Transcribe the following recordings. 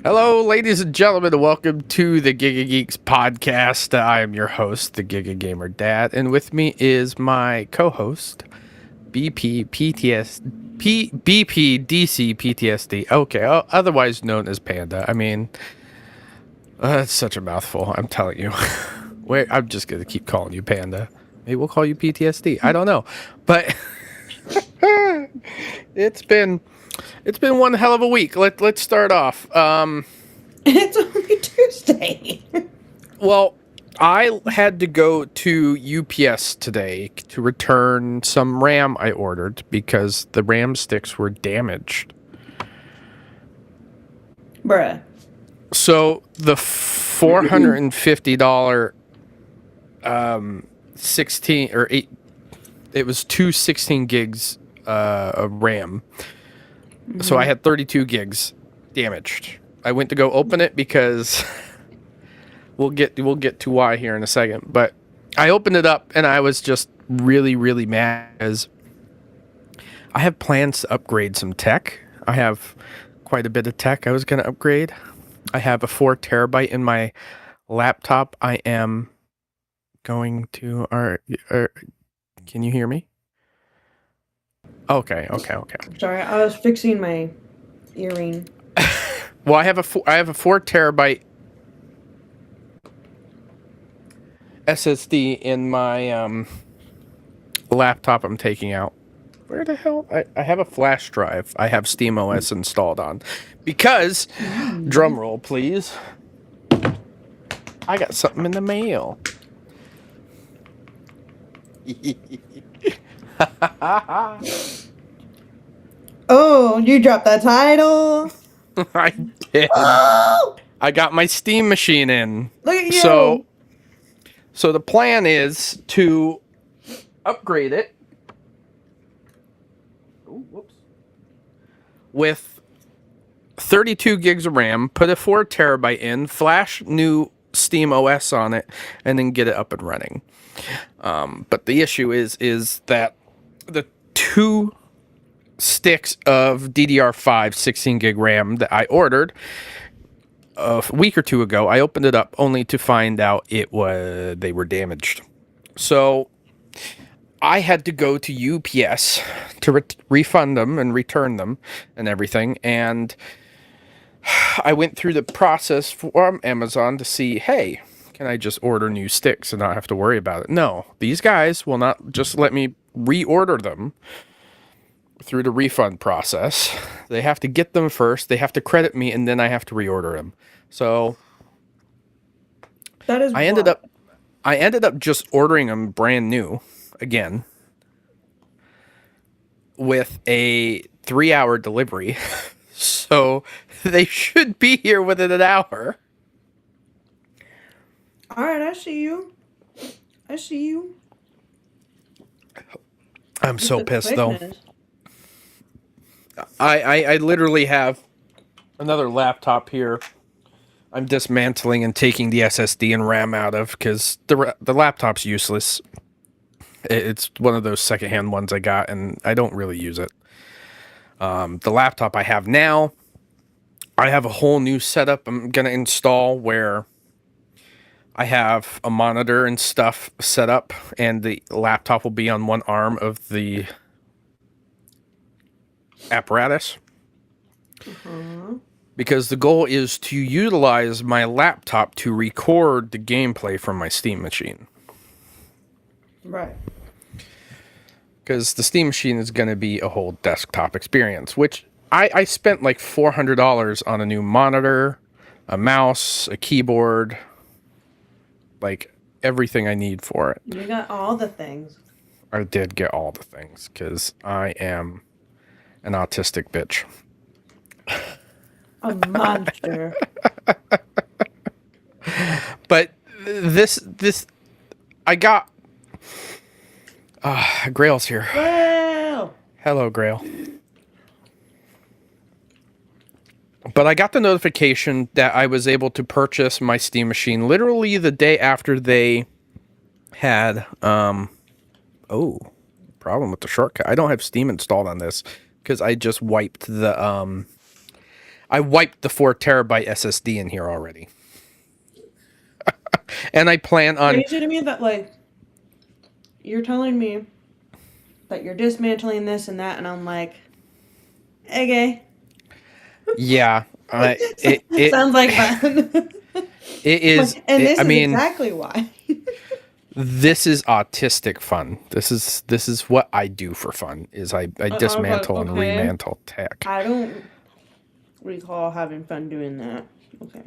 Hello, ladies and gentlemen, and welcome to the Giga Geeks podcast. I am your host, the Giga Gamer Dad, and with me is my co-host, BP DC PTSD. Okay, otherwise known as Panda. I mean, it's such a mouthful. I'm telling you. Wait, I'm just gonna keep calling you Panda. Maybe we'll call you PTSD. I don't know, but it's been one hell of a week. Let's start off. It's only Tuesday. Well, I had to go to UPS today to return some RAM I ordered because the RAM sticks were damaged. Bruh. So the $450 16 or 8, it was two 16 gigs of RAM. So I had 32 gigs damaged. I went to go open it because we'll get to why here in a second. But I opened it up and I was just really mad because I have plans to upgrade some tech. I have quite a bit of tech I was going to upgrade. I have a 4 terabyte in my laptop. I am going to can you hear me? Okay. Sorry, I was fixing my earring. Well, I have a 4 terabyte SSD in my laptop I'm taking out. Where the hell? I have a flash drive I have SteamOS installed on. Because, drum roll please, I got something in the mail. Oh, you dropped that title. I did. Oh, I got my Steam machine in. look at you. So the plan is to upgrade it. Ooh, whoops. With 32 gigs of RAM, put a 4 terabyte in, flash new Steam OS on it, and then get it up and running. But the issue is that the 2 sticks of DDR5 16 gig RAM that I ordered a week or two ago, I opened it up only to find out they were damaged. So I had to go to UPS to refund them and return them and everything. And I went through the process from Amazon to see, hey, can I just order new sticks and not have to worry about it? No, these guys will not just let me reorder them through the refund process. They have to get them first, they have to credit me, and then I have to reorder them. So that is I ended up just ordering them brand new again with a 3-hour delivery. So they should be here within an hour. All right, I see you. I'm so pissed though. I literally have another laptop here I'm dismantling and taking the SSD and RAM out of because the laptop's useless. It's one of those secondhand ones I got and I don't really use it. The laptop I have now, I have a whole new setup I'm going to install where I have a monitor and stuff set up and the laptop will be on one arm of the apparatus. Because the goal is to utilize my laptop to record the gameplay from my Steam machine. Right. Because the Steam machine is going to be a whole desktop experience, which I spent like $400 on a new monitor, a mouse, a keyboard, like everything I need for it. You got all the things. I did get all the things because I am an autistic bitch. A monster. But this I got Grail's here. Well, Hello, Grail. But I got the notification that I was able to purchase my Steam machine literally the day after they had problem with the shortcut. I don't have Steam installed on this because I just wiped the I wiped the 4 terabyte SSD in here already. And I plan on Crazy to me that like you're telling me that you're dismantling this and that, and I'm like, okay. yeah, it Sounds like fun. it is And it, this I is mean, exactly why. this is autistic fun. This is what I do for fun. Is I I was like, dismantle and okay. remantle tech. I don't recall having fun doing that. Okay.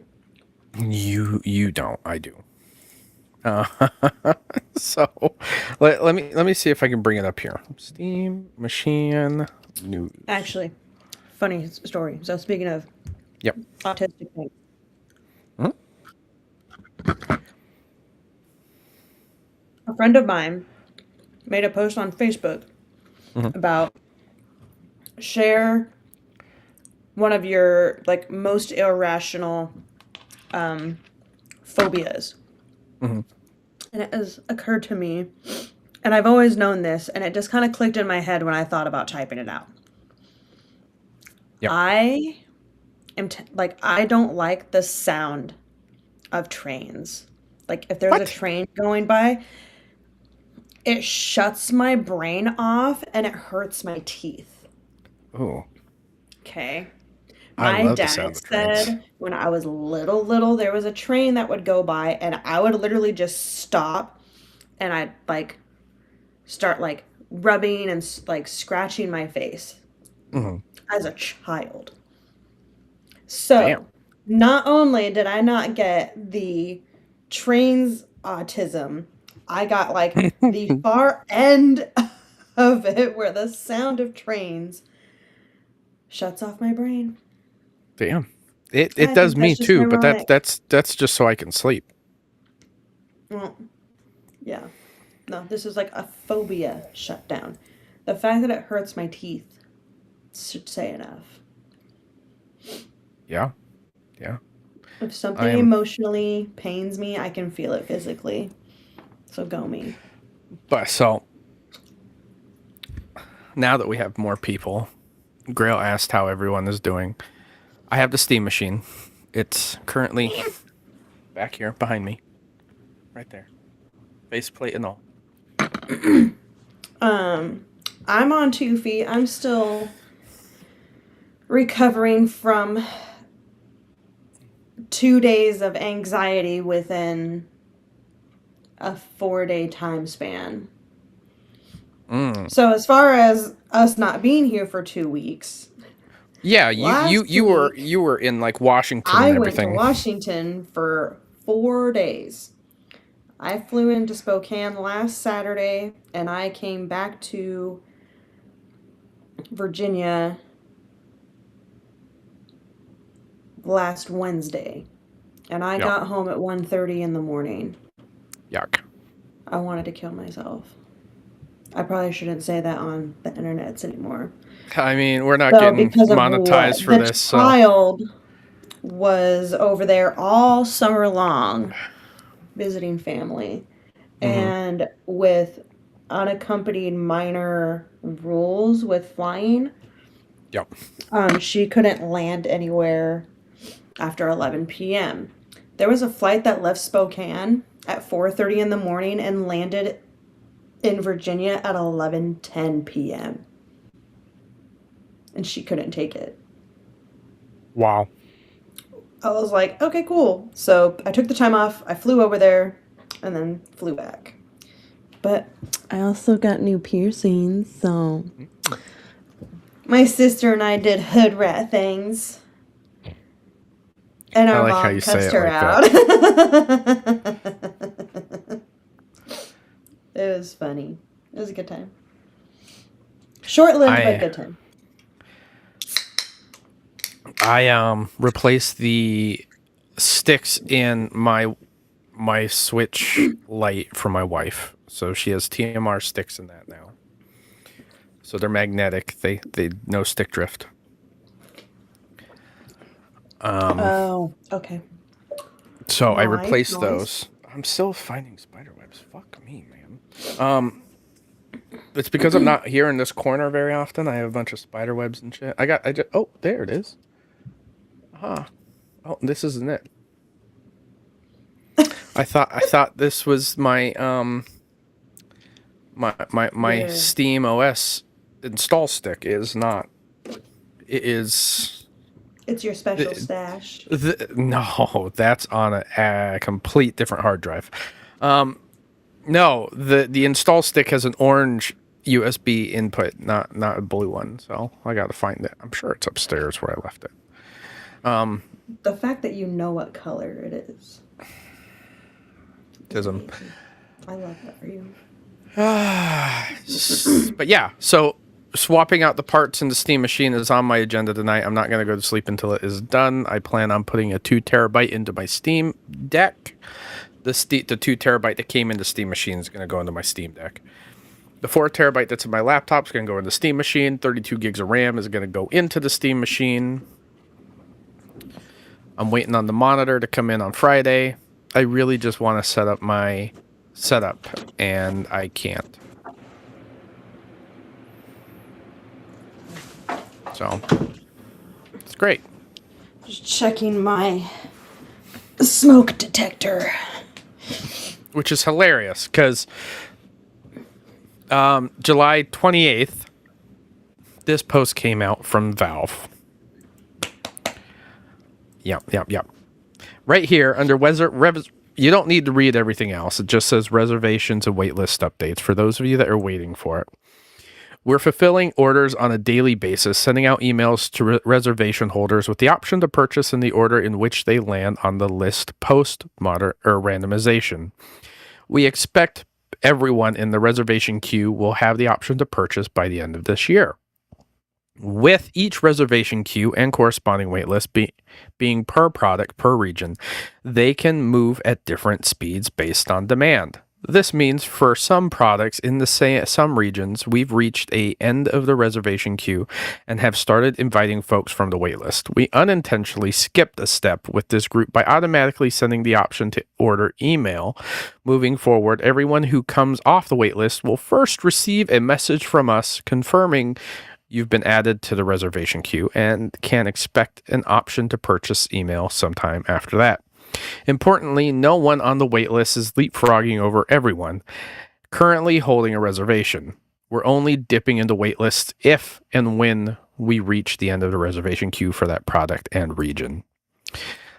You don't. I do. Uh, so let me see if I can bring it up here. Steam machine news. Actually, funny story. So speaking of Yep. autistic things, Hmm? a friend of mine made a post on Facebook Mhm. about share one of your like most irrational phobias. Mhm. And it has occurred to me, and I've always known this, and it just kind of clicked in my head when I thought about typing it out. Yep. I like, I don't like the sound of trains. Like, if there's a What? train going by, it shuts my brain off and it hurts my teeth. Oh, Okay. I My love the dad sound of trains. said when I was little, there was a train that would go by, and I would literally just stop and I'd like start like rubbing and like scratching my face Mhm. as a child. Damn. So, not only did I not get the train's autism, I got like the far end of it where the sound of trains shuts off my brain. Damn. It I does think me that's just too, but ironic. that's just so I can sleep. Well, yeah. No, this is like a phobia shutdown. The fact that it hurts my teeth should say enough. Yeah. Yeah. If I something am emotionally pains me, I can feel it physically. So go me. but so now that we have more people, Grail asked how everyone is doing. I have the steam machine. It's currently back here behind me. Right there. Faceplate and all. Um, I'm on 2 feet. I'm still recovering from 2 days of anxiety within a 4 day time span. Mm. So as far as us not being here for 2 weeks, Yeah, last week you were in like Washington I and went to everything. Washington for 4 days. I flew into Spokane last Saturday and I came back to Virginia last Wednesday. And I Yep. got home at 1:30 in the morning. Yuck. I wanted to kill myself. I probably shouldn't say that on the internets anymore. I mean, we're not So getting because of monetized what? for The this, so child was over there all summer long visiting family. mhm. And with unaccompanied minor rules with flying, Yep. she couldn't land anywhere after 11 p.m. There was a flight that left Spokane at 4:30 in the morning and landed in Virginia at 11:10 p.m. and she couldn't take it. Wow. I was like, okay, cool. So I took the time off. I flew over there and then flew back. But I also got new piercings, so my sister and I did hood rat things. And I our like how mom you say cussed it her like out. that. It was funny. It was a good time. Short lived, but I good time. I replaced the sticks in my Switch Lite for my wife. So she has TMR sticks in that now. So they're magnetic. They no stick drift. Oh, okay. So I Nice, replaced nice. those. I'm still finding spider webs. Fuck me, man. It's because I'm not here in this corner very often. I have a bunch of spider webs and shit. I just oh, there it is. Oh, this isn't it. I thought this was my my Your Steam OS install stick is not. It is it's your special stash. no, that's on a complete different hard drive. No, the install stick has an orange USB input, not a blue one. So I got to find it. I'm sure it's upstairs where I left it. The fact that you know what color it is Tism. amazing. I love that for you. But yeah, so swapping out the parts in the Steam machine is on my agenda tonight. I'm not going to go to sleep until it is done. I plan on putting a 2 terabyte into my Steam Deck. The 2 terabyte that came into Steam machine is going to go into my Steam Deck. The 4 terabyte that's in my laptop is going to go in the Steam machine. 32 gigs of RAM is going to go into the Steam machine. I'm waiting on the monitor to come in on Friday. I really just want to set up my setup, and I can't. So, it's great. Just checking my smoke detector. Which is hilarious, because July 28th, this post came out from Valve. Yep. Right here, under you don't need to read everything else. It just says reservations and waitlist updates for those of you that are waiting for it. We're fulfilling orders on a daily basis, sending out emails to reservation holders with the option to purchase in the order in which they land on the list post randomization. We expect everyone in the reservation queue will have the option to purchase by the end of this year. With each reservation queue and corresponding waitlist being per product per region, they can move at different speeds based on demand. This means for some products in some regions, we've reached a end of the reservation queue and have started inviting folks from the waitlist. We unintentionally skipped a step with this group by automatically sending the option to order email. Moving forward, everyone who comes off the waitlist will first receive a message from us confirming you've been added to the reservation queue and can expect an option to purchase email sometime after that. Importantly, no one on the waitlist is leapfrogging over everyone currently holding a reservation. We're only dipping into waitlists if and when we reach the end of the reservation queue for that product and region.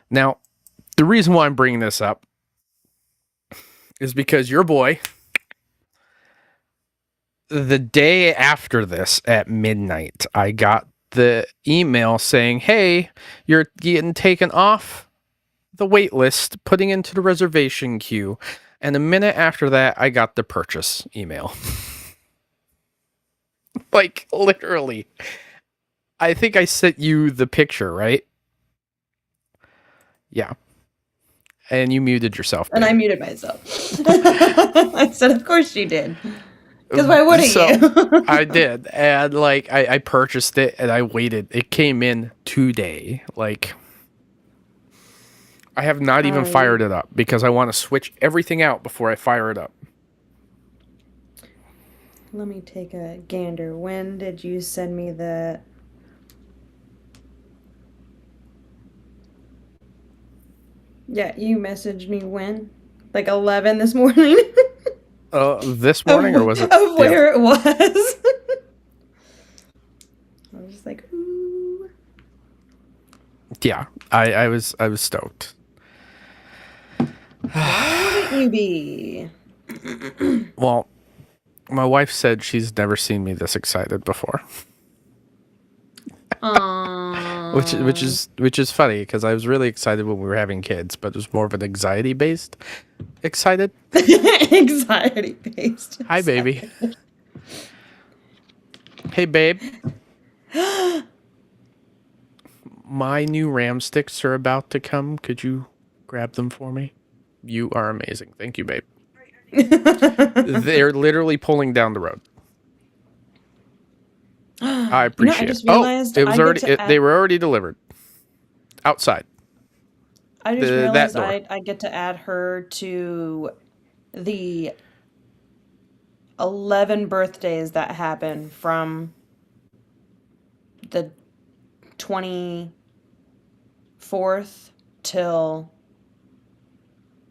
Now, the reason why I'm bringing this up is because your boy, the day after this at midnight, I got the email saying, hey, you're getting taken off the wait list, putting into the reservation queue. And a minute after that, I got the purchase email. Like, literally. I think I sent you the picture, right? Yeah. And you muted yourself. And I muted myself. I said, of course you did. Because why wouldn't you? I did. And, like, I purchased it and I waited. It came in today. Like, I have not even fired it up because I want to switch everything out before I fire it up. Let me take a gander. When did you send me the... Yeah, you messaged me when? Like 11 this morning? This morning, or was it? Of where it was. I was just like, ooh. Yeah, I was stoked. Why wouldn't you be? Well, my wife said she's never seen me this excited before. Which is funny because I was really excited when we were having kids, but it was more of an anxiety based excited. Anxiety based. Hi, baby. Hey, babe. My new RAM sticks are about to come. Could you grab them for me? You are amazing. Thank you, babe. They're literally pulling down the road. I appreciate I just realized it was already. They were already delivered. Outside. I just realized I get to add her to the 11 birthdays that happen from the 24th 4th till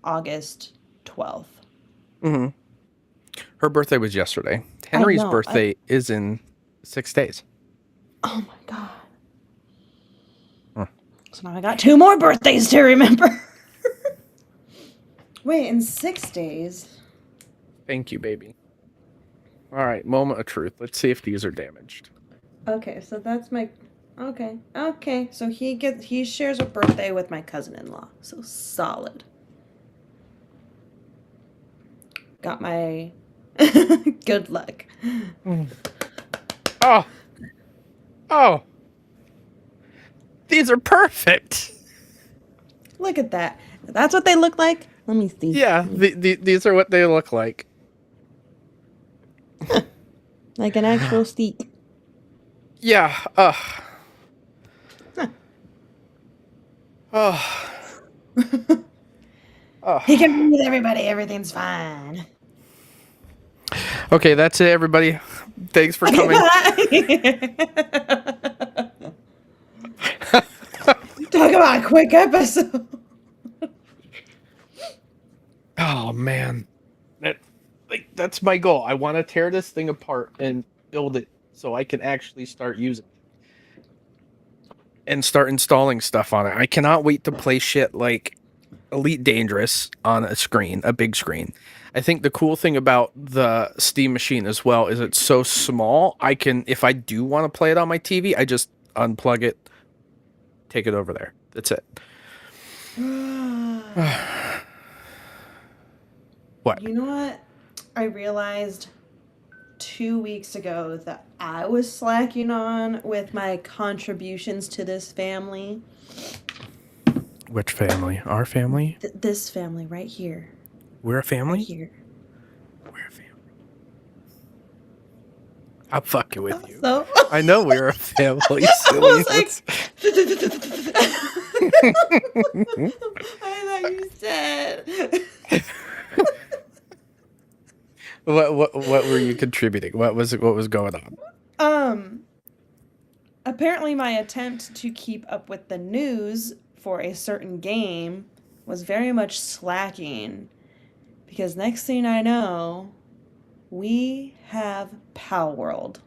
August 12th. Mm-hmm. Her birthday was yesterday. Henry's know, birthday is in 6 days. Oh my god. So now I got 2 more birthdays to remember. Wait, in 6 days? Thank you, baby. All right, moment of truth. Let's see if these are damaged. Okay, so that's my... Okay, so he shares a birthday with my cousin-in-law. So solid. Got my... Good luck. Oh. Oh. These are perfect. Look at that. That's what they look like? Let me see. Yeah, these are what they look like. Like an actual steak. Yeah. Huh. Oh. Oh. He can breathe, everybody. Everything's fine. Okay, that's it, everybody. Thanks for coming. Talk about a quick episode. Oh man, that's my goal. I want to tear this thing apart and build it so I can actually start using it and start installing stuff on it. I cannot wait to play shit like Elite Dangerous on a screen, a big screen. I think the cool thing about the Steam machine as well is it's so small. I can, if I do want to play it on my TV, I just unplug it, take it over there. That's it. What? You know what? I realized 2 weeks ago that I was slacking on with my contributions to this family. Which family? Our family? This family right here. We're a family? Right here. We're a family. I'm fucking with you. So I know we're a family. I Silly. was like, I thought you said. What were you contributing? What was going on? Apparently my attempt to keep up with the news for a certain game was very much slacking, because next thing I know, we have Pal World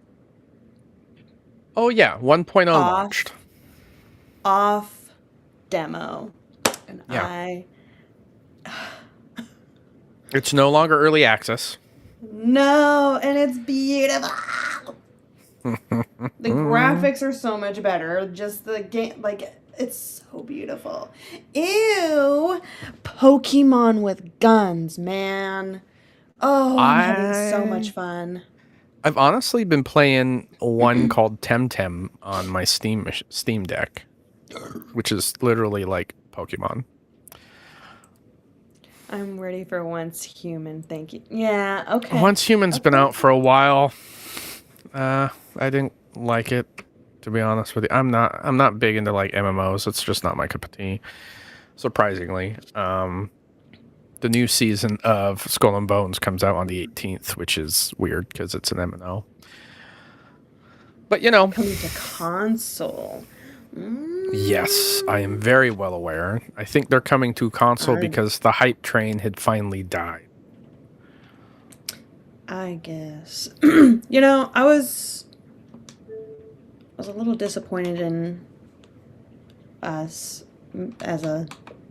Oh yeah, 1.0 launched. off demo, and Yeah. It's no longer early access. No, and it's beautiful. The graphics are so much better. Just the game, like, it's so beautiful. Ew, Pokemon with guns, man. Oh, I'm having so much fun. I've honestly been playing one called Temtem on my Steam Deck, which is literally like Pokemon. I'm ready for Once Human. Thank you. Yeah. Okay. Once Human's been out for a while. I didn't like it, to be honest with you. I'm not big into like MMOs. It's just not my cup of tea. Surprisingly, the new season of Skull and Bones comes out on the 18th, which is weird because it's an MMO. But you know, Coming to console. Yes, I am very well aware. I think they're coming to console because the hype train had finally died. I guess. You know, I was a little disappointed in us as a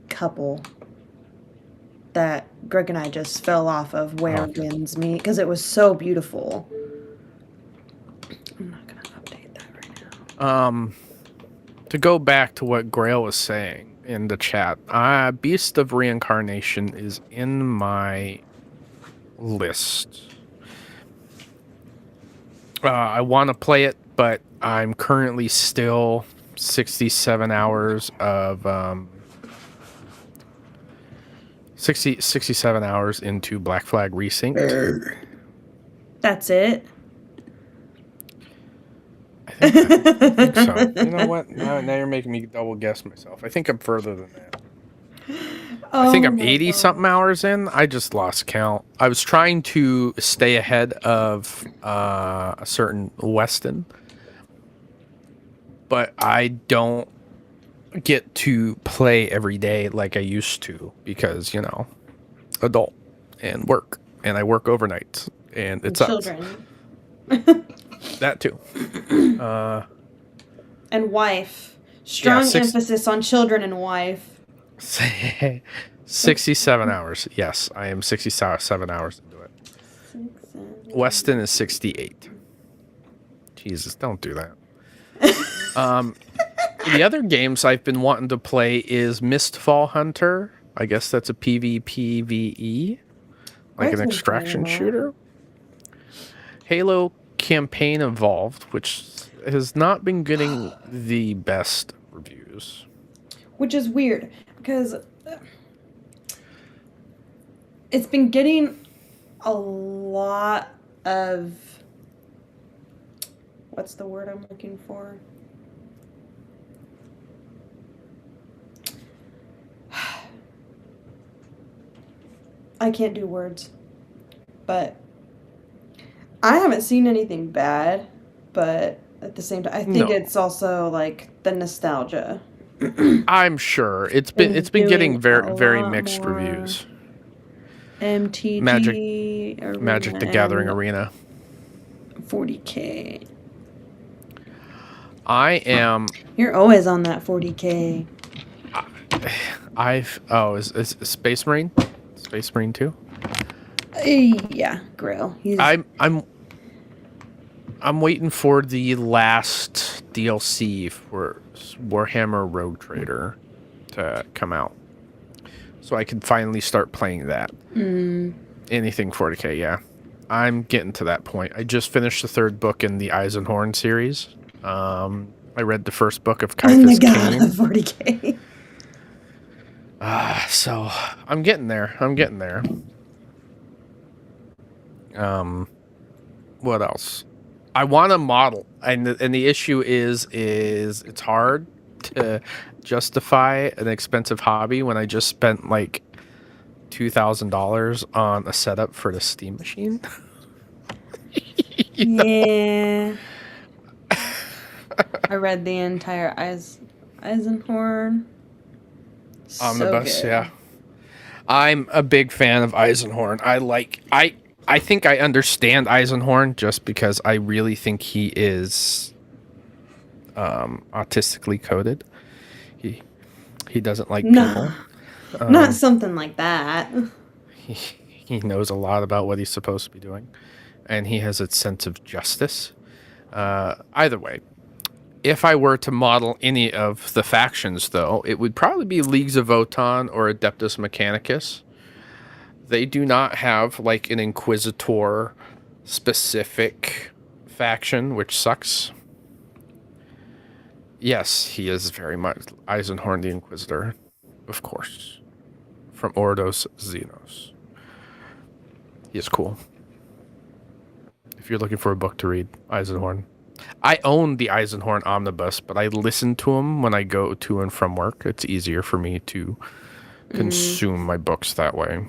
couple that Greg and I just fell off of Where Winds Meet, because it was so beautiful. I'm not gonna update that right now. To go back to what Grail was saying in the chat, Beast of Reincarnation is in my list. I want to play it, but I'm currently still 67 hours of 67 hours into Black Flag Resynced. That's it. I think so. You know what? Now you're making me double guess myself. I think I'm further than that. I think I'm 80 something hours in. I just lost count. I was trying to stay ahead of a certain Weston, but I don't get to play every day like I used to because, adult and work. And I work overnight. And it sucks. Children. That too. And wife. Strong 6 emphasis on children and wife. 67 hours. Yes, I am 67 hours into it. Weston is 68. Jesus, don't do that. The other games I've been wanting to play is Mistfall Hunter. I guess that's a PvPvE, like an extraction shooter. Halo Campaign Evolved, which has not been getting the best reviews. Which is weird, because it's been getting a lot of... What's the word I'm looking for? I can't do words. But I haven't seen anything bad, but at the same time, I think it's also like the nostalgia. I'm sure it's been getting very mixed reviews. MTG Magic the Gathering Arena. 40K. You're always on that 40K. Is Space Marine? Space Marine 2? Yeah, Grill. I'm waiting for the last DLC for Warhammer Rogue Trader to come out, so I can finally start playing that. Anything 40K, yeah. I'm getting to that point. I just finished the 3rd book in the Eisenhorn series. I read the 1st book of Caiaphas Cain. 40K. So I'm getting there. What else? I want to model, and the issue is it's hard to justify an expensive hobby when I just spent like $2,000 on a setup for the Steam machine. Yeah. I read the entire Eisenhorn. Omnibus, yeah. I'm a big fan of Eisenhorn. I think I understand Eisenhorn just because I really think he is autistically coded. He doesn't like people. Not something like that. He knows a lot about what he's supposed to be doing, and he has a sense of justice. Either way, if I were to model any of the factions, though, it would probably be Leagues of Votann or Adeptus Mechanicus. They do not have like an Inquisitor specific faction, which sucks. Yes, he is very much Eisenhorn the Inquisitor, of course, from Ordos Xenos. He is cool. If you're looking for a book to read, Eisenhorn. I own the Eisenhorn Omnibus, but I listen to him when I go to and from work. It's easier for me to consume my books that way.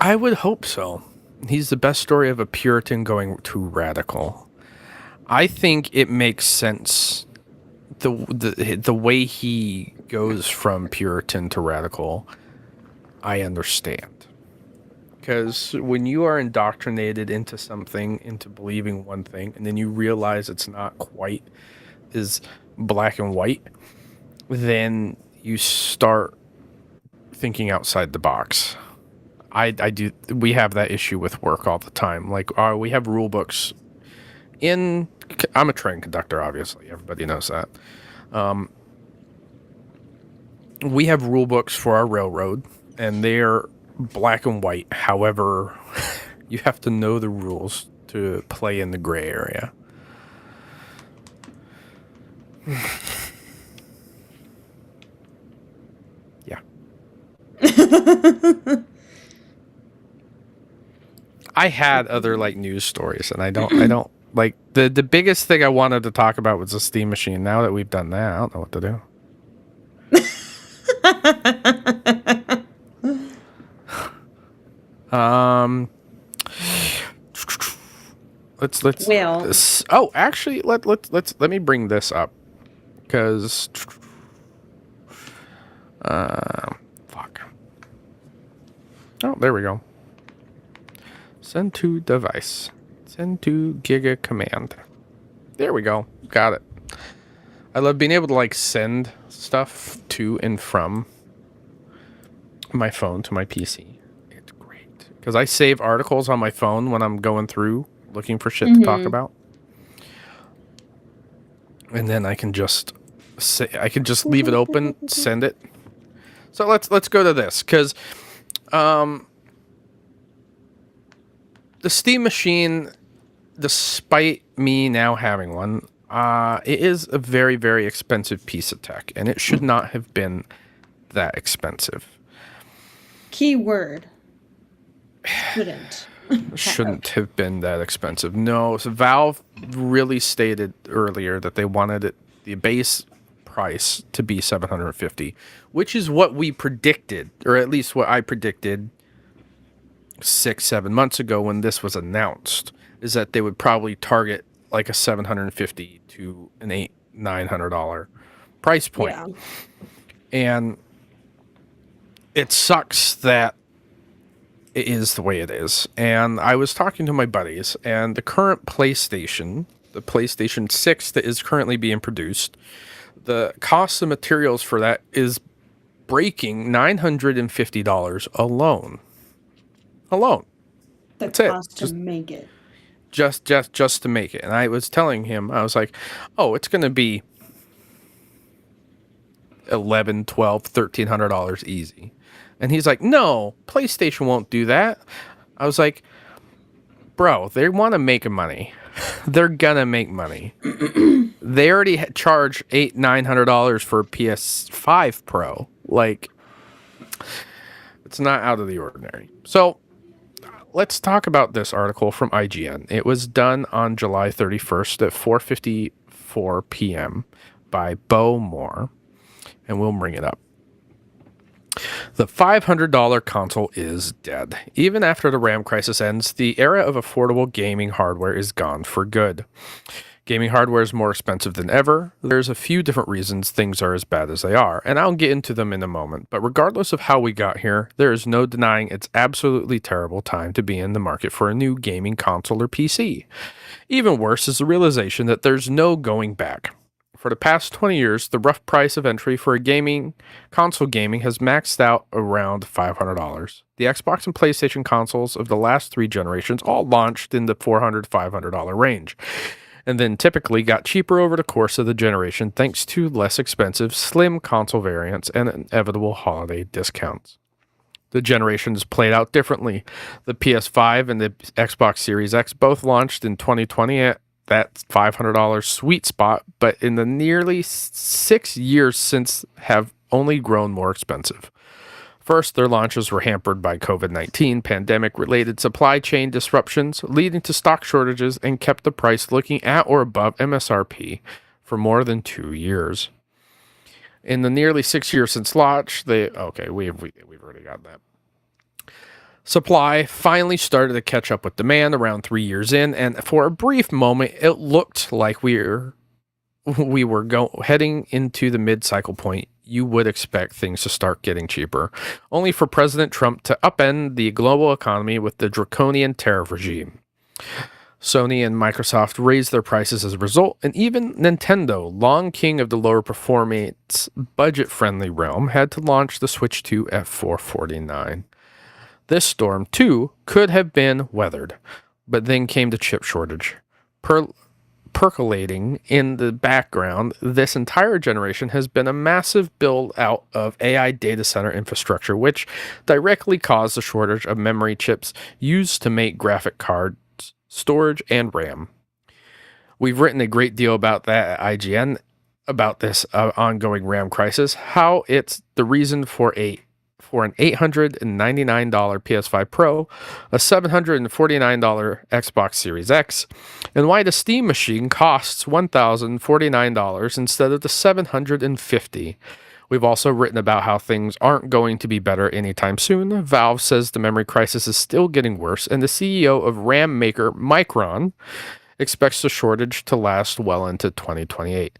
I would hope so. He's the best story of a Puritan going too radical. I think it makes sense the way he goes from Puritan to radical. I understand. Because when you are indoctrinated into something, into believing one thing, and then you realize it's not quite as black and white, then you start thinking outside the box. I do. We have that issue with work all the time. Like, we have rule books. I'm a train conductor, obviously. Everybody knows that. We have rule books for our railroad, and they're black and white. However, you have to know the rules to play in the gray area. Yeah. I had other like news stories, and I don't like the biggest thing I wanted to talk about was the Steam machine. Now that we've done that, I don't know what to do. Well, Oh, actually, let me bring this up because fuck. Oh, there we go. Send to device. Send to Giga command. There we go. Got it. I love being able to like send stuff to and from my phone to my PC. It's great because I save articles on my phone when I'm going through looking for shit to talk about, and then I can just leave it open, send it. So let's go to this because the Steam machine, despite me now having one, it is a very, very expensive piece of tech, and it should not have been that expensive. Keyword. Shouldn't have been that expensive. No, so Valve really stated earlier that they wanted the base price to be $750, which is what we predicted, or at least what I predicted 6-7 months ago when this was announced, is that they would probably target like a $750 to an $900 price point. Yeah. And it sucks that it is the way it is. And I was talking to my buddies, and the current PlayStation, the PlayStation 6 that is currently being produced, the cost of materials for that is breaking $950 alone. That's it. Cost to make it. Just to make it. And I was telling him, I was like, oh, it's going to be $1,100, $1,200, $1,300 easy. And he's like, no, PlayStation won't do that. I was like, bro, they want to make money. They're gonna make money. They already charge $800-900 for a PS5 Pro. Like, it's not out of the ordinary. So let's talk about this article from IGN. It was done on July 31st at 4:54 p.m. by Bo Moore, and we'll bring it up. The $500 console is dead. Even after the RAM crisis ends, the era of affordable gaming hardware is gone for good. Gaming hardware is more expensive than ever. There's a few different reasons things are as bad as they are, and I'll get into them in a moment. But regardless of how we got here, there is no denying it's absolutely terrible time to be in the market for a new gaming console or PC. Even worse is the realization that there's no going back. For the past 20 years, the rough price of entry for a console gaming has maxed out around $500. The Xbox and PlayStation consoles of the last 3 generations all launched in the $400-500 range, and then typically got cheaper over the course of the generation thanks to less expensive, slim console variants and inevitable holiday discounts. The generations played out differently. The PS5 and the Xbox Series X both launched in 2020 at that $500 sweet spot, but in the nearly 6 years since have only grown more expensive. First, their launches were hampered by COVID-19 pandemic-related supply chain disruptions, leading to stock shortages and kept the price looking at or above MSRP for more than 2 years. In the nearly 6 years since launch, we've already got that. Supply finally started to catch up with demand around 3 years in, and for a brief moment, it looked like we were heading into the mid-cycle point. You would expect things to start getting cheaper, only for President Trump to upend the global economy with the draconian tariff regime. Sony and Microsoft raised their prices as a result, and even Nintendo, long king of the lower performance, budget-friendly realm, had to launch the Switch 2 at $449. This storm, too, could have been weathered, but then came the chip shortage. Percolating in the background, this entire generation has been a massive build-out of AI data center infrastructure, which directly caused the shortage of memory chips used to make graphic cards, storage, and RAM. We've written a great deal about that at IGN, about this ongoing RAM crisis, how it's the reason for an $899 PS5 Pro, a $749 Xbox Series X, and why the Steam machine costs $1,049 instead of the $750. We've also written about how things aren't going to be better anytime soon. Valve says the memory crisis is still getting worse, and the CEO of RAM maker Micron expects the shortage to last well into 2028.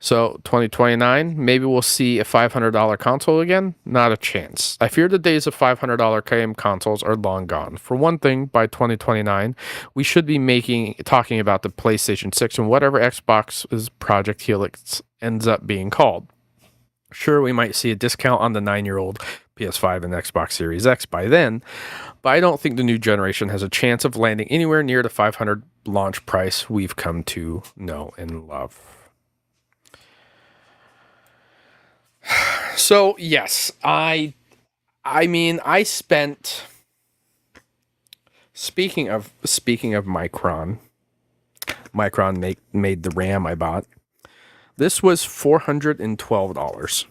So 2029, maybe we'll see a $500 console again? Not a chance. I fear the days of $500 game consoles are long gone. For one thing, by 2029, we should be talking about the PlayStation 6 and whatever Xbox's Project Helix ends up being called. Sure, we might see a discount on the 9-year-old PS5 and Xbox Series X by then, but I don't think the new generation has a chance of landing anywhere near the $500 launch price we've come to know and love. So, yes, I mean, I spent, speaking of Micron made the RAM I bought. This was $412.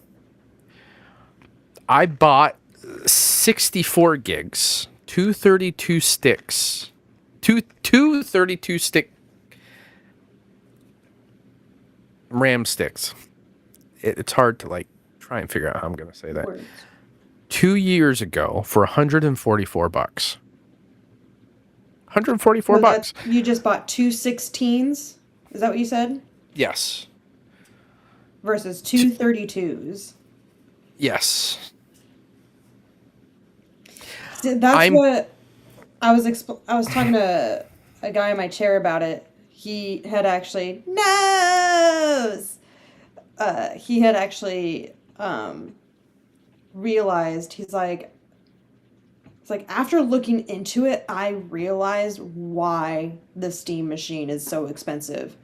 I bought 64 gigs, 232 sticks, two 32 stick RAM sticks. It's hard to try and figure out how I'm going to say that. Words. 2 years ago for $144. $144. You just bought 2 16s? Is that what you said? Yes. Versus 2 32s. Yes. See, that's what I was talking to a guy in my chair about it. He had actually realized, he's like after looking into it, I realized why the Steam machine is so expensive.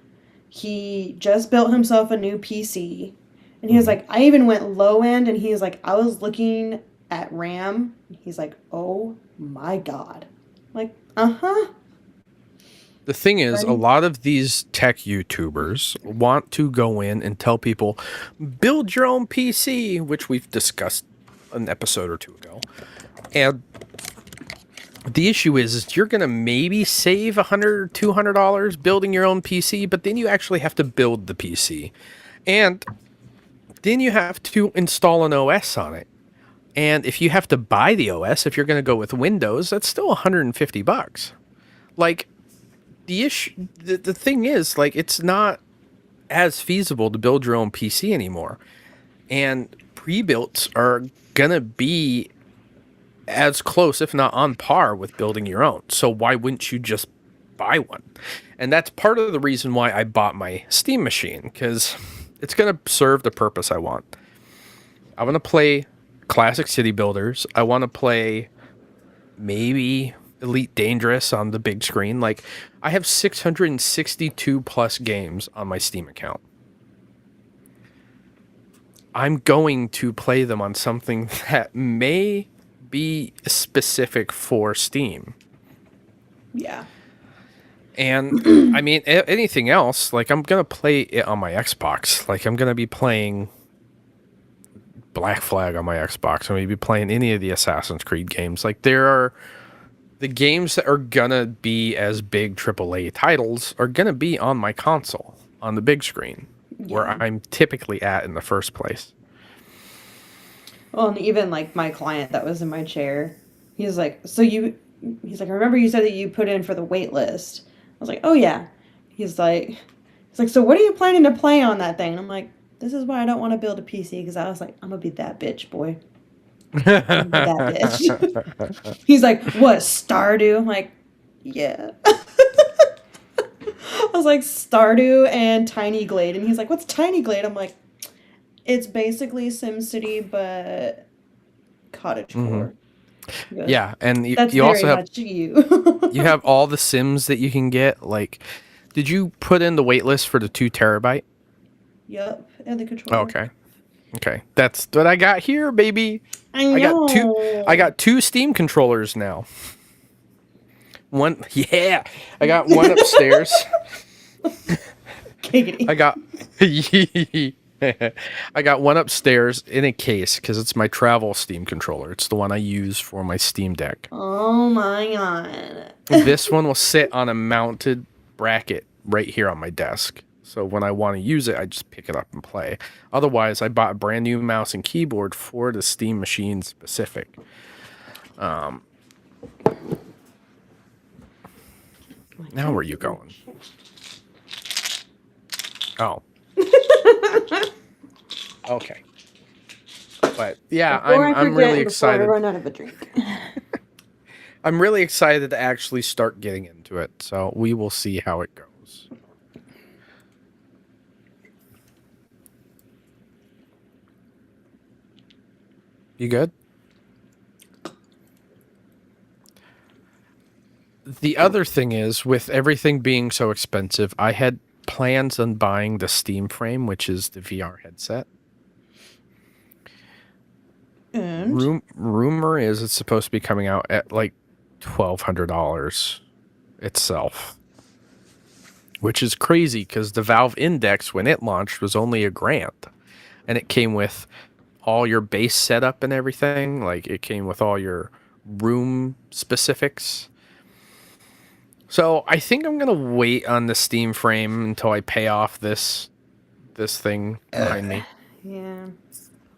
He just built himself a new PC, and he was like, I even went low end, and he was like, I was looking at RAM. He's like, oh my God. I'm like, The thing is, a lot of these tech YouTubers want to go in and tell people, build your own PC, which we've discussed an episode or two ago. And the issue is you're going to maybe save $100 or $200 building your own PC, but then you actually have to build the PC. And then you have to install an OS on it. And if you have to buy the OS, if you're going to go with Windows, that's still $150. The thing is, it's not as feasible to build your own PC anymore. And pre-builts are going to be as close, if not on par, with building your own. So why wouldn't you just buy one? And that's part of the reason why I bought my Steam machine, because it's going to serve the purpose I want. I want to play classic city builders. I want to play maybe Elite Dangerous on the big screen. I have 662 plus games on my Steam account. I'm going to play them on something that may be specific for Steam. yeah. And I mean, anything else, I'm going to play it on my Xbox. I'm going to be playing Black Flag on my Xbox. I'm going to be playing any of the Assassin's Creed games. There are the games that are going to be as big AAA titles are going to be on my console, on the big screen, where I'm typically at in the first place. Well, and even my client that was in my chair, he's like, I remember you said that you put in for the wait list. I was like, oh yeah. He's like, so what are you planning to play on that thing? And I'm like, this is why I don't want to build a PC, because I was like, I'm gonna be that bitch, boy. I'm gonna be that bitch. He's like, what, Stardew? I'm like, yeah. I was like, Stardew and Tiny Glade. And he's like, what's Tiny Glade? I'm like, it's basically SimCity, but cottagecore. Mm-hmm. Yeah, and you also have you have all the Sims that you can get. Did you put in the wait list for the 2 terabyte? Yep, and the controller. Okay, that's what I got here, baby. I got two Steam controllers now. I got one upstairs. Giggity. I got one upstairs in a case because it's my travel Steam controller. It's the one I use for my Steam Deck. Oh my God. This one will sit on a mounted bracket right here on my desk. So when I want to use it, I just pick it up and play. Otherwise, I bought a brand new mouse and keyboard for the Steam machine specific. Now where are you going? Oh. Okay. But yeah, I'm really excited. I run out of a drink. I'm really excited to actually start getting into it. So we will see how it goes. You good? The other thing is, with everything being so expensive, I had plans on buying the Steam Frame, which is the VR headset. And Rumor is it's supposed to be coming out at like $1,200 itself, which is crazy because the Valve Index, when it launched, was only $1,000, and it came with all your base setup and everything. Like, it came with all your room specifics. So I think I'm gonna wait on the Steam Frame until I pay off this thing behind me, yeah.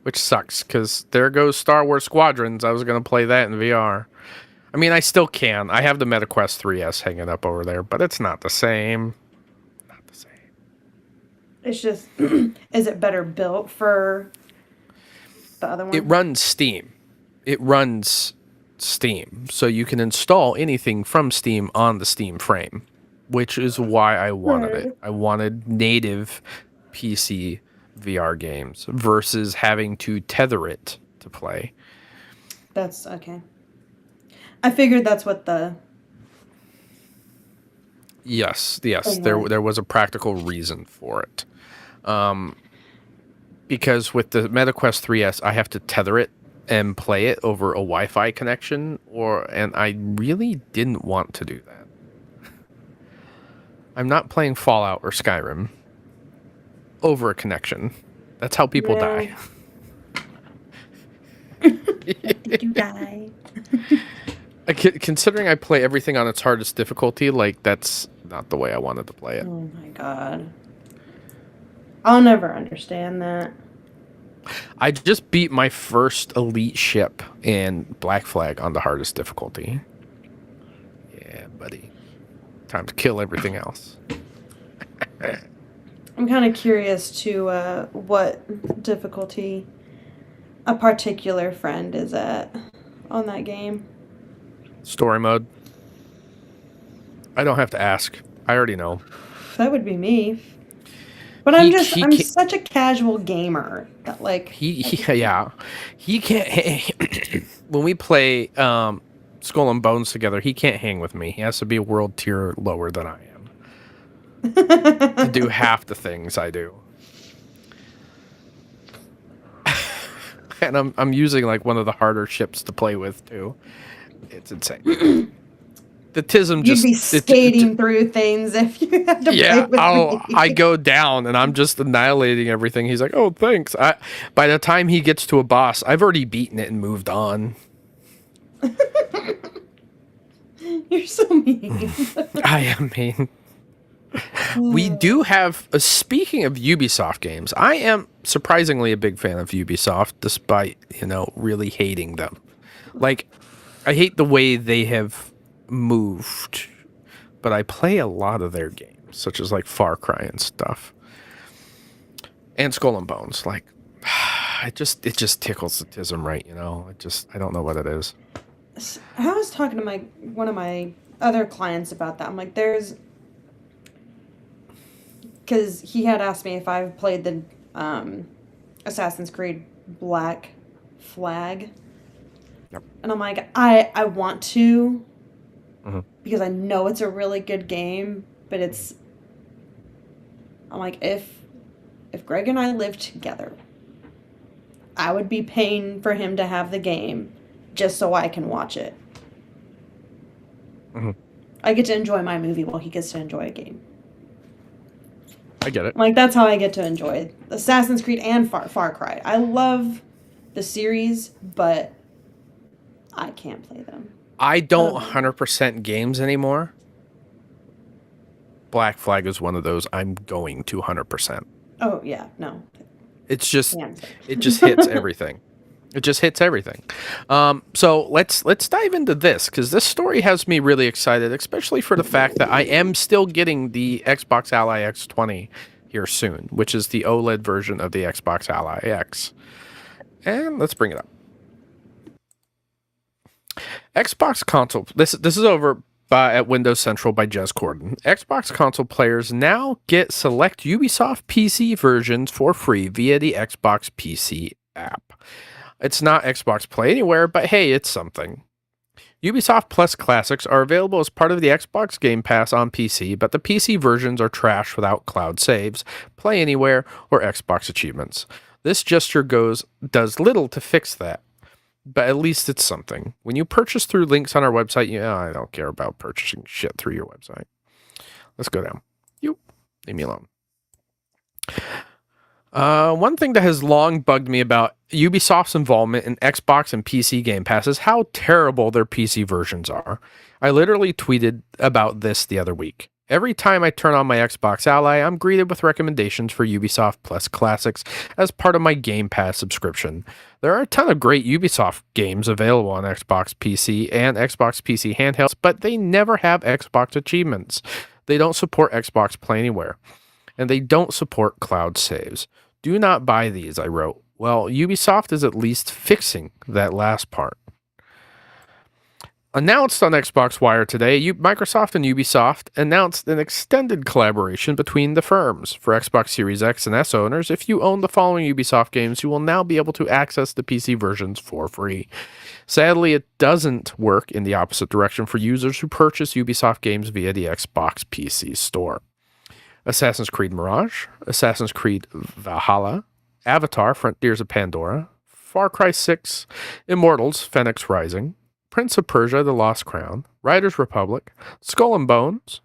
which sucks because there goes Star Wars Squadrons. I was gonna play that in VR. I mean, I still can. I have the MetaQuest 3S hanging up over there, but it's not the same. Not the same. It's just, is it better built for the other one? It runs Steam. It runs Steam, so you can install anything from Steam on the Steam Frame, which is why I wanted it. I wanted native PC VR games versus having to tether it to play. That's okay. I figured that's what the... Yes, there was a practical reason for it. Because with the MetaQuest 3S, I have to tether it and play it over a Wi-Fi connection, and I really didn't want to do that. I'm not playing Fallout or Skyrim over a connection. That's how people die. Did you die? Considering I play everything on its hardest difficulty, like, that's not the way I wanted to play it. Oh my god. I'll never understand that. I just beat my first elite ship in Black Flag on the hardest difficulty. Yeah, buddy. Time to kill everything else. I'm kind of curious to what difficulty a particular friend is at on that game. Story mode. I don't have to ask. I already know. That would be me. But I'm such a casual gamer that, like, he can't. When we play Skull and Bones together, he can't hang with me. He has to be a world tier lower than I am to do half the things I do. And I'm using like one of the harder ships to play with too. It's insane. The TISM just... You'd be skating through things if you had to play with me. I go down and I'm just annihilating everything. He's like, oh, thanks. By the time he gets to a boss, I've already beaten it and moved on. You're so mean. I am mean. We do have... speaking of Ubisoft games, I am surprisingly a big fan of Ubisoft, despite, really hating them. Like, I hate the way they have moved, but I play a lot of their games, such as like Far Cry and stuff, and Skull and Bones. Like, it just tickles the TISM, right? I don't know what it is. I was talking to one of my other clients about that. I'm like, because he had asked me if I've played the Assassin's Creed Black Flag. Yep. And I'm like, I want to, mm-hmm. because I know it's a really good game, but I'm like, if Greg and I lived together, I would be paying for him to have the game just so I can watch it. Mm-hmm. I get to enjoy my movie while he gets to enjoy a game. I get it. Like, that's how I get to enjoy Assassin's Creed and Far Cry. I love the series, but I can't play them. I don't 100% games anymore. Black Flag is one of those I'm going to 100%. Oh yeah, no. It's just Yeah. it just hits everything. It just hits everything. So let's dive into this because this story has me really excited, especially for the fact that I am still getting the Xbox Ally X20 here soon, which is the OLED version of the Xbox Ally X. And let's bring it up. Xbox console. This is over at Windows Central by Jez Corden. Xbox console players now get select Ubisoft PC versions for free via the Xbox PC app. It's not Xbox Play Anywhere, but hey, it's something. Ubisoft Plus Classics are available as part of the Xbox Game Pass on PC, but the PC versions are trash without cloud saves, Play Anywhere, or Xbox achievements. This gesture does little to fix that, but at least it's something. When you purchase through links on our website, I don't care about purchasing shit through your website. Let's go down. Leave me alone. One thing that has long bugged me about Ubisoft's involvement in Xbox and PC Game Pass is how terrible their PC versions are. I literally tweeted about this the other week. Every time I turn on my Xbox Ally, I'm greeted with recommendations for Ubisoft Plus Classics as part of my Game Pass subscription. There are a ton of great Ubisoft games available on Xbox PC and Xbox PC handhelds, but they never have Xbox achievements. They don't support Xbox Play Anywhere, and they don't support cloud saves. Do not buy these, I wrote. Well, Ubisoft is at least fixing that last part. Announced on Xbox Wire today, Microsoft and Ubisoft announced an extended collaboration between the firms. For Xbox Series X and S owners, if you own the following Ubisoft games, you will now be able to access the PC versions for free. Sadly, it doesn't work in the opposite direction for users who purchase Ubisoft games via the Xbox PC store. Assassin's Creed Mirage, Assassin's Creed Valhalla, Avatar Frontiers of Pandora, Far Cry 6, Immortals Phoenix Rising, Prince of Persia The Lost Crown, Riders Republic, Skull and Bones,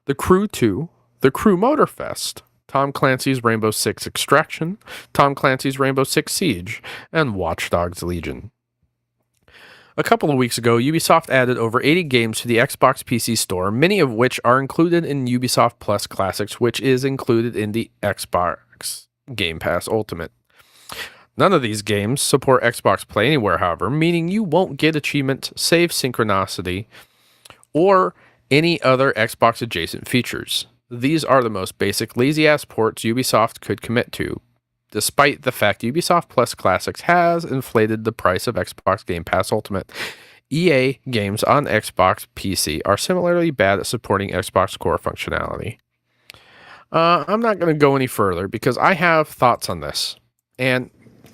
The Crew 2, The Crew Motorfest, Tom Clancy's Rainbow Six Extraction, Tom Clancy's Rainbow Six Siege, and Watch Dogs Legion. A couple of weeks ago, Ubisoft added over 80 games to the Xbox PC store, many of which are included in Ubisoft Plus Classics, which is included in the Xbox Game Pass Ultimate. None of these games support Xbox Play Anywhere, however, meaning you won't get achievements, save synchronicity, or any other Xbox adjacent features. These are the most basic lazy-ass ports Ubisoft could commit to, despite the fact Ubisoft Plus Classics has inflated the price of Xbox Game Pass Ultimate. EA games on Xbox PC are similarly bad at supporting Xbox core functionality. I'm not going to go any further because I have thoughts on this. And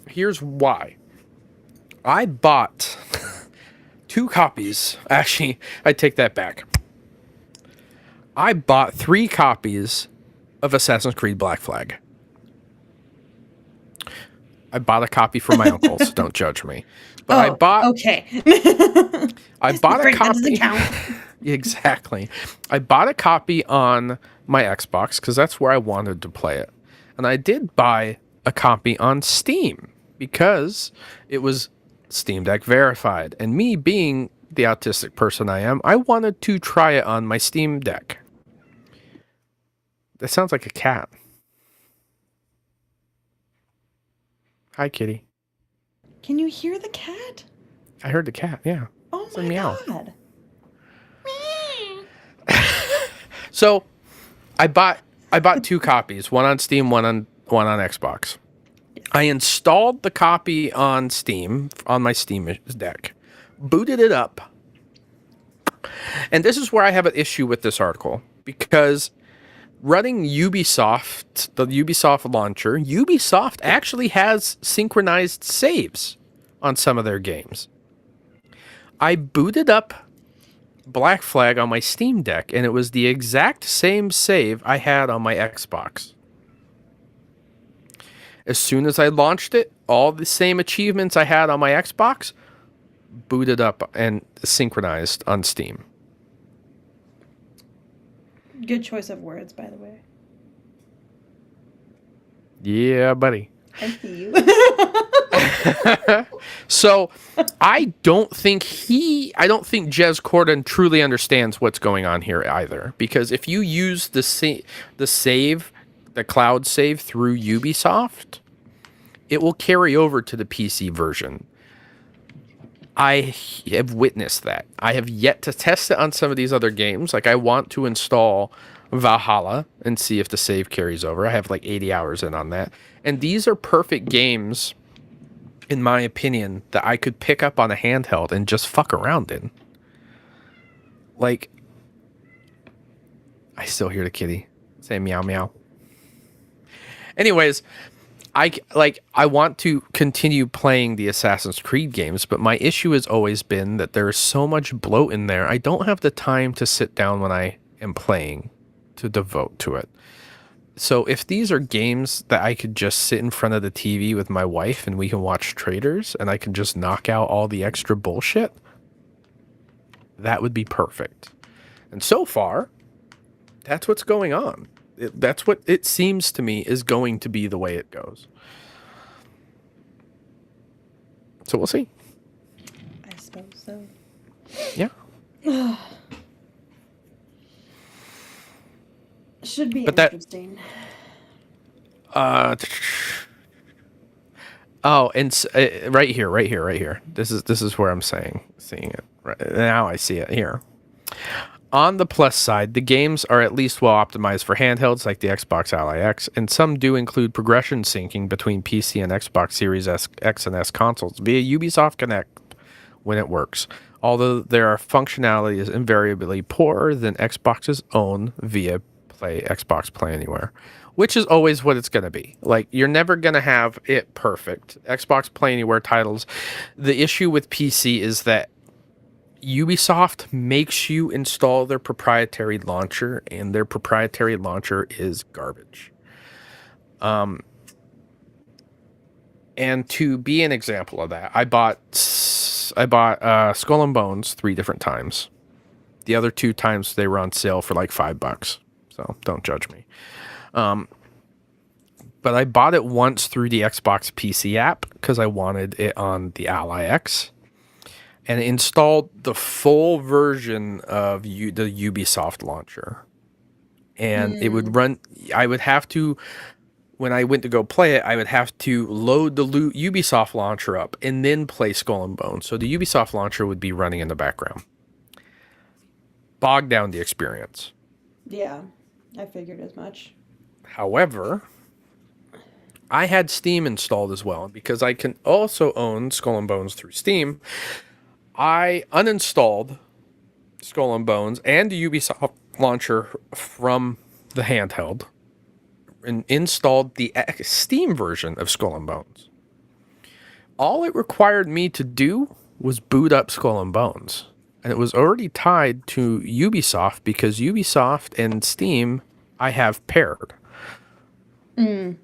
here's why. I bought 2 copies. Actually, I take that back. I bought 3 copies of Assassin's Creed Black Flag. I bought a copy for my uncle, so don't judge me. But I bought. Okay. I bought a copy. That doesn't count. Exactly. I bought a copy on my Xbox because that's where I wanted to play it, and I did buy a copy on Steam because it was Steam Deck verified. And me being the autistic person I am, I wanted to try it on my Steam Deck. That sounds like a cat. Hi, kitty. Can you hear the cat? I heard the cat, yeah. Oh It's a my meow. god. So I bought 2 copies, one on Steam, one on Xbox. I installed the copy on Steam, on my Steam Deck, booted it up. And this is where I have an issue with this article, because running Ubisoft, the Ubisoft launcher, Ubisoft actually has synchronized saves on some of their games. I booted up Black Flag on my Steam Deck, and it was the exact same save I had on my Xbox. As soon as I launched it, all the same achievements I had on my Xbox booted up and synchronized on Steam. Good choice of words, by the way. Yeah, buddy. I see you. So I don't think Jez Corden truly understands what's going on here either. Because if you use the cloud save through Ubisoft, it will carry over to the PC version. I have witnessed that. I have yet to test it on some of these other games. Like, I want to install Valhalla and see if the save carries over. I have like 80 hours in on that. And these are perfect games, in my opinion, that I could pick up on a handheld and just fuck around in. Like, I still hear the kitty say meow meow. Anyways, I want to continue playing the Assassin's Creed games, but my issue has always been that there's so much bloat in there. I don't have the time to sit down when I am playing to devote to it. So if these are games that I could just sit in front of the TV with my wife and we can watch trailers and I can just knock out all the extra bullshit, that would be perfect. And so far, that's what's going on. That's what it seems to me is going to be the way it goes. So we'll see. I suppose so. Yeah. Should be But that- interesting. Oh, and right here. This is where I'm seeing it. Right now, I see it here. On the plus side, the games are at least well optimized for handhelds like the Xbox Ally X, and some do include progression syncing between PC and Xbox Series X and S consoles via Ubisoft Connect when it works. Although their functionality is invariably poorer than Xbox's own via Xbox Play Anywhere, which is always what it's going to be. Like, you're never going to have it perfect. Xbox Play Anywhere titles. The issue with PC is that Ubisoft makes you install their proprietary launcher, and their proprietary launcher is garbage. And to be an example of that, I bought Skull and Bones 3 different times. The other 2 times they were on sale for like $5, so don't judge me. But I bought it once through the Xbox PC app because I wanted it on the Ally X. And installed the full version of the Ubisoft launcher. And it would run, I would have to, when I went to go play it, I would have to load the Ubisoft launcher up and then play Skull and Bones. So the Ubisoft launcher would be running in the background. Bogged down the experience. Yeah, I figured as much. However, I had Steam installed as well. Because I can also own Skull and Bones through Steam, I uninstalled Skull and Bones and the Ubisoft launcher from the handheld and installed the Steam version of Skull and Bones. All it required me to do was boot up Skull and Bones. And it was already tied to Ubisoft because Ubisoft and Steam I have paired. And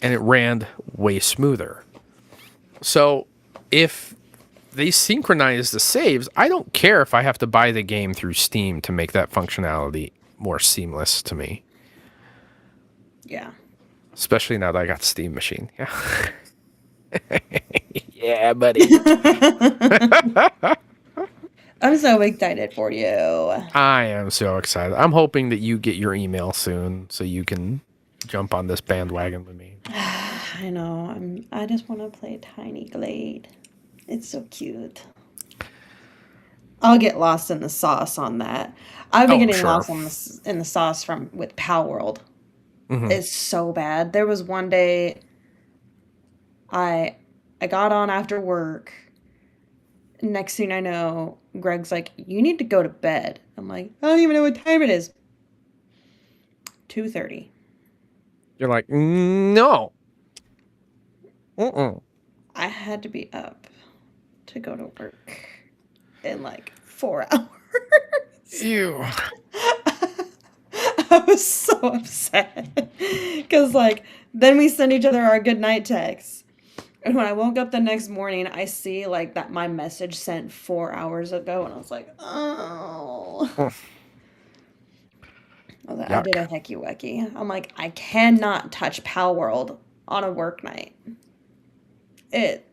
it ran way smoother. So if they synchronize the saves, I don't care if I have to buy the game through Steam to make that functionality more seamless to me. Yeah. Especially now that I got Steam Machine. Yeah. Yeah, buddy. I'm so excited for you. I am so excited. I'm hoping that you get your email soon so you can jump on this bandwagon with me. I know. I just want to play Tiny Glade. It's so cute. I'll get lost in the sauce on that. I've been getting lost in the sauce with Palworld. It's so bad. There was one day I got on after work. Next thing I know, Greg's like, "You need to go to bed." I'm like, "I don't even know what time it is." 2:30. You're like, no. I had to be up to go to work in like 4 hours. Ew. I was so upset because then we send each other our good night texts, and when I woke up the next morning, I see that my message sent 4 hours ago, and I was like, oh. I did a hecky wecky. I'm like, I cannot touch Palworld on a work night. it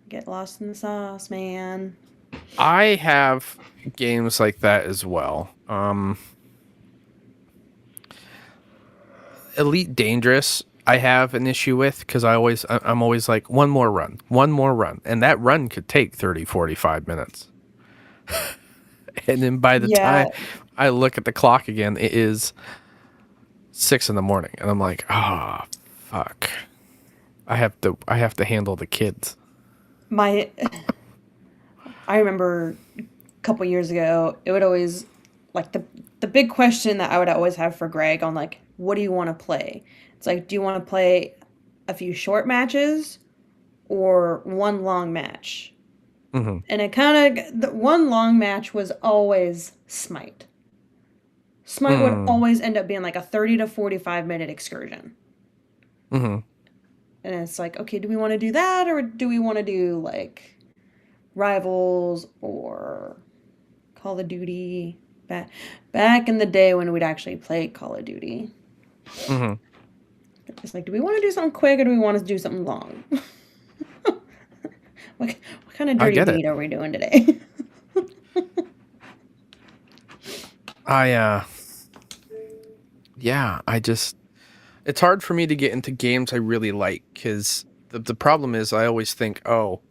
get lost in the sauce, man. I have games like that as well. Elite Dangerous, I have an issue with because I'm always like, one more run, and that run could take 30, 45 minutes. And then by the Yeah, time I look at the clock again, it is 6 in the morning, and I'm like, fuck. I have to handle the kids. my I remember a couple years ago, it would always like the big question that I would always have for Greg on like, what do you want to play? It's like, do you want to play a few short matches or one long match? Mm-hmm. And it kind of the one long match was always Smite. Smite would always end up being like a 30 to 45-minute excursion. Mm-hmm. And it's like, okay, do we want to do that or do we want to do like Rivals or Call of Duty? Back in the day when we'd actually play Call of Duty. Mm-hmm. It's like, do we want to do something quick or do we want to do something long? what kind of dirty deed are we doing today? It's hard for me to get into games I really like because the problem is I always think, oh,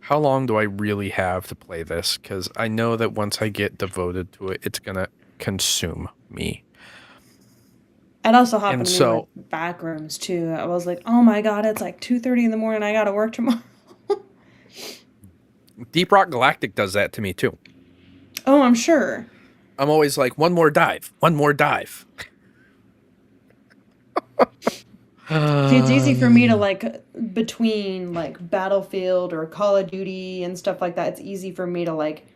how long do I really have to play this? Because I know that once I get devoted to it, it's going to consume me. It also happened And to me so, with Backrooms too. I was like, oh my god, it's like 2:30 in the morning. I gotta work tomorrow. Deep Rock Galactic does that to me too. Oh, I'm sure. I'm always like, one more dive. See, it's easy for me to like between like Battlefield or Call of Duty and stuff like that. It's easy for me to like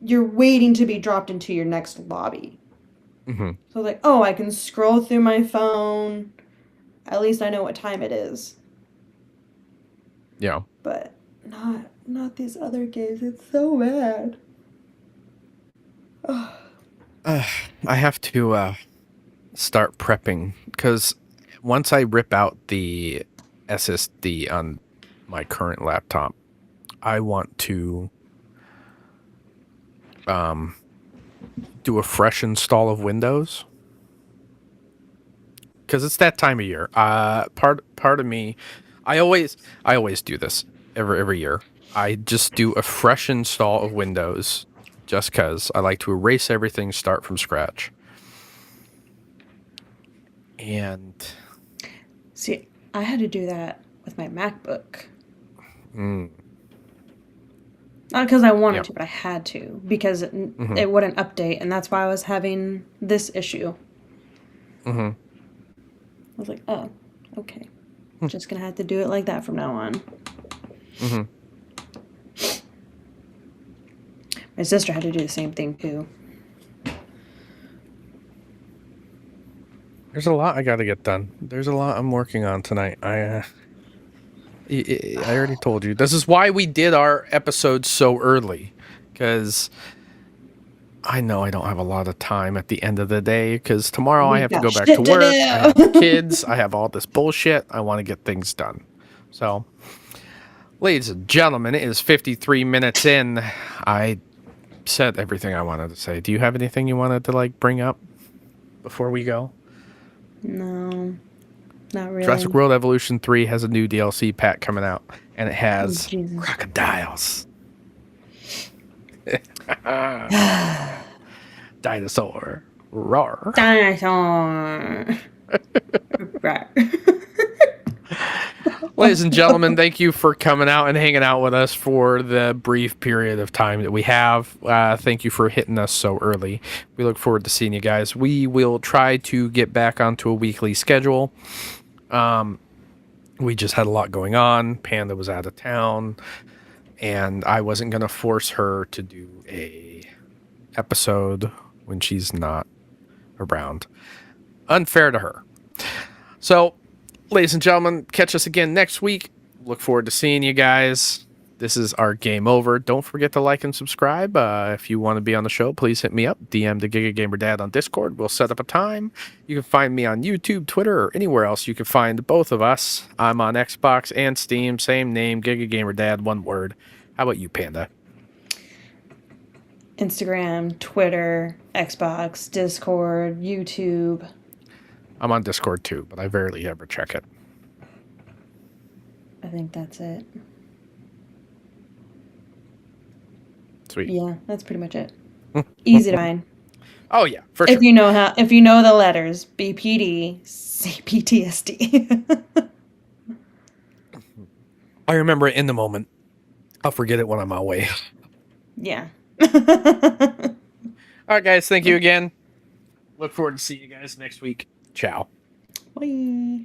you're waiting to be dropped into your next lobby. Mm-hmm. So like, oh, I can scroll through my phone. At least I know what time it is. Yeah. But not these other games. It's so bad. I have to start prepping because once I rip out the SSD on my current laptop, I want to do a fresh install of Windows because it's that time of year. Part of me, I always do this every year. I just do a fresh install of Windows just because I like to erase everything, start from scratch. And see, I had to do that with my MacBook. Not because I wanted to, but I had to because it wouldn't update, and that's why I was having this issue. I was like, oh, okay. Just gonna have to do it like that from now on. My sister had to do the same thing too. There's a lot I got to get done. There's a lot I'm working on tonight. I already told you. This is why we did our episode so early, because I know I don't have a lot of time at the end of the day, because tomorrow I have to go back to work. I have kids. I have all this bullshit. I want to get things done. So, ladies and gentlemen, it is 53 minutes in. I said everything I wanted to say. Do you have anything you wanted to like bring up before we go? No, not really. Jurassic World Evolution 3 has a new DLC pack coming out, and it has crocodiles. Dinosaur. Roar. Dinosaur. Ladies and gentlemen, thank you for coming out and hanging out with us for the brief period of time that we have. Thank you for hitting us so early. We look forward to seeing you guys. We will try to get back onto a weekly schedule. We just had a lot going on. Panda was out of town, and I wasn't going to force her to do a episode when she's not around. Unfair to her. So, ladies and gentlemen, catch us again next week. Look forward to seeing you guys. This is our game over. Don't forget to like and subscribe. If you want to be on the show, please hit me up. DM the Giga Gamer Dad on Discord. We'll set up a time. You can find me on YouTube, Twitter, or anywhere else you can find both of us. I'm on Xbox and Steam. Same name, Giga Gamer Dad, one word. How about you, Panda? Instagram, Twitter, Xbox, Discord, YouTube. I'm on Discord too, but I rarely ever check it. I think that's it. Sweet. Yeah, that's pretty much it. Easy to find. Oh yeah, for sure. If you know the letters BPD, CPTSD. I remember it in the moment. I'll forget it when I'm away. Yeah. All right, guys. Thank you again. Look forward to seeing you guys next week. Ciao. Bye.